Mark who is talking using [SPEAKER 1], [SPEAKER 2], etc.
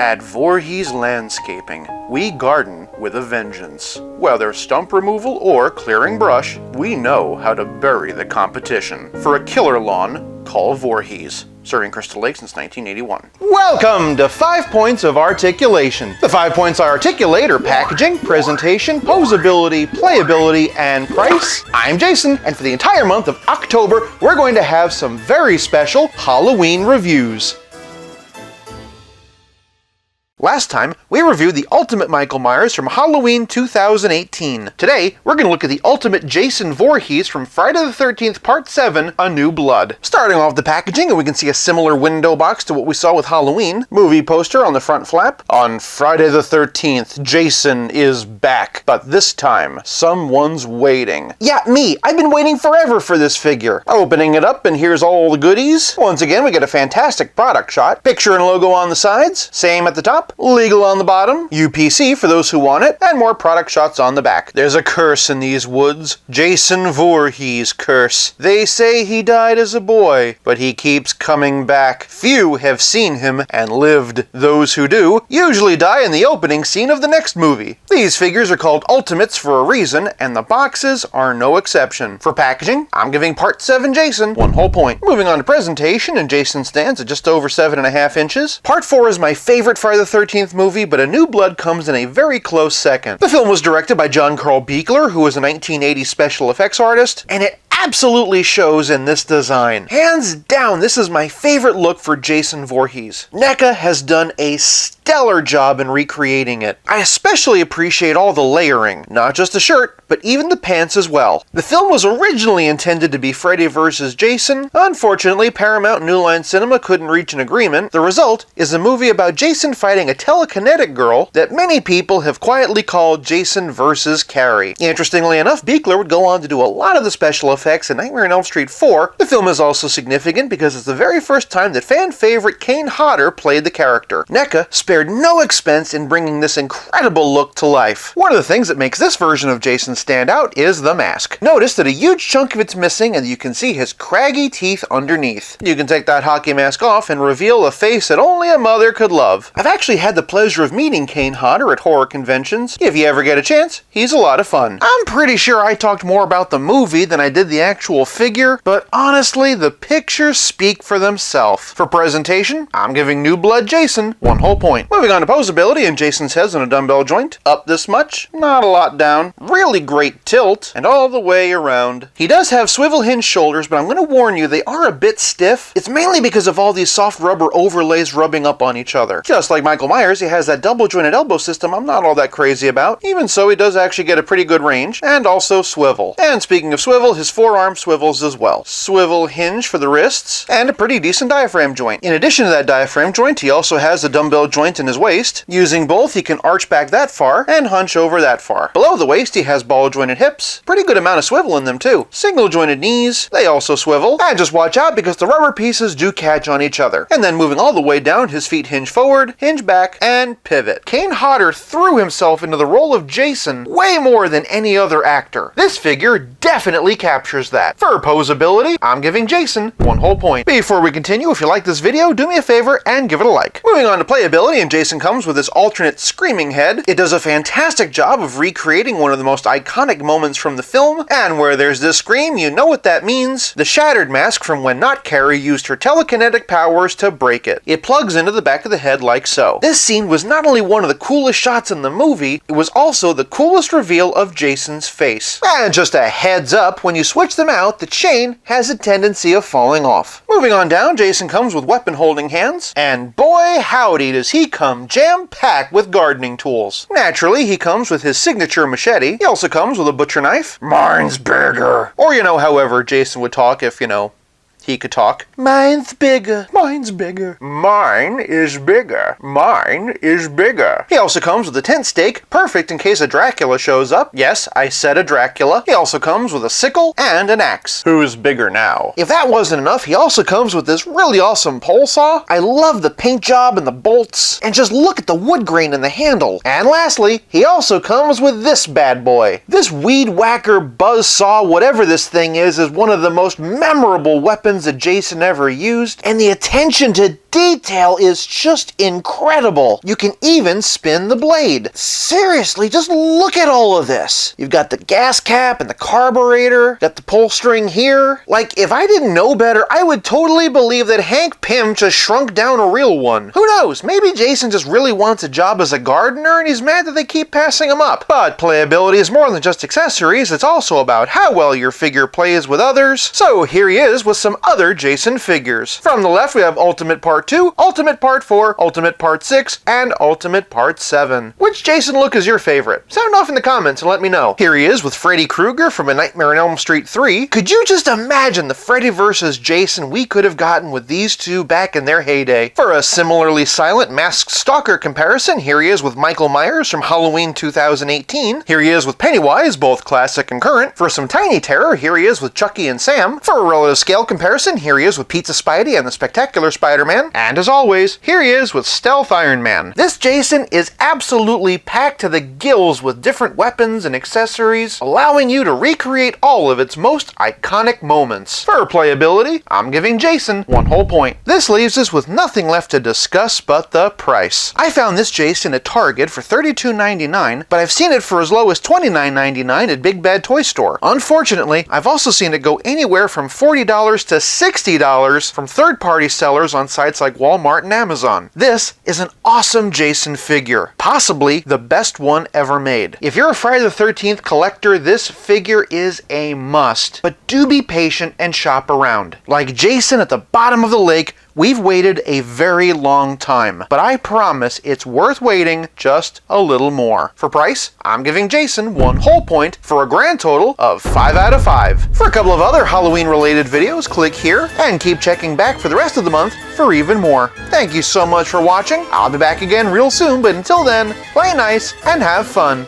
[SPEAKER 1] At Voorhees Landscaping, we garden with a vengeance. Whether stump removal or clearing brush, we know how to bury the competition. For a killer lawn, call Voorhees. Serving Crystal Lake since 1981. Welcome to 5 Points of Articulation. The 5 points I articulate are packaging, presentation, poseability, playability, and price. I'm Jason, and for the entire month of October, we're going to have some very special Halloween reviews. Last time, we reviewed the Ultimate Michael Myers from Halloween 2018. Today, we're going to look at the Ultimate Jason Voorhees from Friday the 13th Part 7, A New Blood. Starting off the packaging, and we can see a similar window box to what we saw with Halloween. Movie poster on the front flap. On Friday the 13th, Jason is back. But this time, someone's waiting. Yeah, me! I've been waiting forever for this figure. Opening it up, and here's all the goodies. Once again, we get a fantastic product shot. Picture and logo on the sides. Same at the top. Legal on the bottom, UPC for those who want it, and more product shots on the back. There's a curse in these woods. Jason Voorhees curse. They say he died as a boy, but he keeps coming back. Few have seen him and lived. Those who do usually die in the opening scene of the next movie. These figures are called Ultimates for a reason, and the boxes are no exception. For packaging, I'm giving Part 7 Jason 1 whole point. Moving on to presentation, and Jason stands at just over 7.5 inches. Part 4 is my favorite Friday the 13th movie, but A New Blood comes in a very close second. The film was directed by John Carl Buechler, who was a 1980 special effects artist, and it absolutely shows in this design. Hands down, this is my favorite look for Jason Voorhees. Neca has done a stellar job in recreating it. I especially appreciate all the layering, not just the shirt, but even the pants as well. The film was originally intended to be Freddy vs. Jason. Unfortunately, Paramount and New Line Cinema couldn't reach an agreement. The result is a movie about Jason fighting a telekinetic girl that many people have quietly called Jason vs. Carrie. Interestingly enough, Buechler would go on to do a lot of the special effects in Nightmare on Elm Street 4. The film is also significant because it's the very first time that fan favorite Kane Hodder played the character. Neca spared no expense in bringing this incredible look to life. One of the things that makes this version of Jason stand out is the mask. Notice that a huge chunk of it's missing and you can see his craggy teeth underneath. You can take that hockey mask off and reveal a face that only a mother could love. I've actually had the pleasure of meeting Kane Hodder at horror conventions. If you ever get a chance, he's a lot of fun. I'm pretty sure I talked more about the movie than I did the actual figure, but honestly, the pictures speak for themselves. For presentation, I'm giving New Blood Jason 1 whole point. Moving on to poseability, and Jason's head's on a dumbbell joint. Up this much, not a lot down. Really great tilt, and all the way around. He does have swivel hinge shoulders, but I'm going to warn you, they are a bit stiff. It's mainly because of all these soft rubber overlays rubbing up on each other. Just like Michael Myers, he has that double jointed elbow system I'm not all that crazy about. Even so, he does actually get a pretty good range, and also swivel. And speaking of swivel, his forearm swivels as well. Swivel hinge for the wrists, and a pretty decent diaphragm joint. In addition to that diaphragm joint, he also has a dumbbell joint in his waist. Using both, he can arch back that far, and hunch over that far. Below the waist, he has ball jointed hips. Pretty good amount of swivel in them too. Single jointed knees, they also swivel. And just watch out because the rubber pieces do catch on each other. And then moving all the way down, his feet hinge forward, hinge back, and pivot. Kane Hodder threw himself into the role of Jason way more than any other actor. This figure definitely captures that. For poseability, I'm giving Jason 1 whole point. Before we continue, if you like this video, do me a favor and give it a like. Moving on to playability, and Jason comes with his alternate screaming head. It does a fantastic job of recreating one of the most iconic moments from the film, and where there's this scream, you know what that means. The shattered mask from when not Carrie used her telekinetic powers to break it. It plugs into the back of the head like so. This scene was not only one of the coolest shots in the movie, it was also the coolest reveal of Jason's face. And just a heads up, when you switch them out, the chain has a tendency of falling off. Moving on down, Jason comes with weapon holding hands, and boy howdy does he come jam-packed with gardening tools. Naturally, he comes with his signature machete. He also comes with a butcher knife. Mine's bigger. Or however Jason would talk if, he could talk. Mine's bigger. Mine's bigger. Mine is bigger. Mine is bigger. He also comes with a tent stake, perfect in case a Dracula shows up. Yes, I said a Dracula. He also comes with a sickle and an axe. Who's bigger now? If that wasn't enough, he also comes with this really awesome pole saw. I love the paint job and the bolts. And just look at the wood grain in the handle. And lastly, he also comes with this bad boy. This weed whacker, buzz saw, whatever this thing is one of the most memorable weapons weapons that Jason ever used, and the attention to detail is just incredible. You can even spin the blade. Seriously, just look at all of this. You've got the gas cap and the carburetor, got the pull string here. Like, if I didn't know better, I would totally believe that Hank Pym just shrunk down a real one. Who knows, maybe Jason just really wants a job as a gardener and he's mad that they keep passing him up. But playability is more than just accessories, it's also about how well your figure plays with others. So here he is with some other Jason figures. From the left we have Ultimate Part 2, Ultimate Part 4, Ultimate Part 6, and Ultimate Part 7. Which Jason look is your favorite? Sound off in the comments and let me know. Here he is with Freddy Krueger from A Nightmare on Elm Street 3. Could you just imagine the Freddy vs. Jason we could have gotten with these two back in their heyday? For a similarly silent masked stalker comparison, here he is with Michael Myers from Halloween 2018. Here he is with Pennywise, both classic and current. For some tiny terror, here he is with Chucky and Sam. For a relative scale comparison, here he is with Pizza Spidey and the Spectacular Spider-Man. And as always, here he is with Stealth Iron Man. This Jason is absolutely packed to the gills with different weapons and accessories, allowing you to recreate all of its most iconic moments. For playability, I'm giving Jason 1 whole point. This leaves us with nothing left to discuss but the price. I found this Jason at Target for $32.99, but I've seen it for as low as $29.99 at Big Bad Toy Store. Unfortunately, I've also seen it go anywhere from $40 to $60 from third-party sellers on sites like Walmart and Amazon. This is an awesome Jason figure, possibly the best one ever made. If you're a Friday the 13th collector, this figure is a must, but do be patient and shop around. Like Jason at the bottom of the lake, we've waited a very long time, but I promise it's worth waiting just a little more. For price, I'm giving Jason 1 whole point for a grand total of 5 out of 5. For a couple of other Halloween related videos, click here and keep checking back for the rest of the month for even more. Thank you so much for watching. I'll be back again real soon, but until then, play nice and have fun.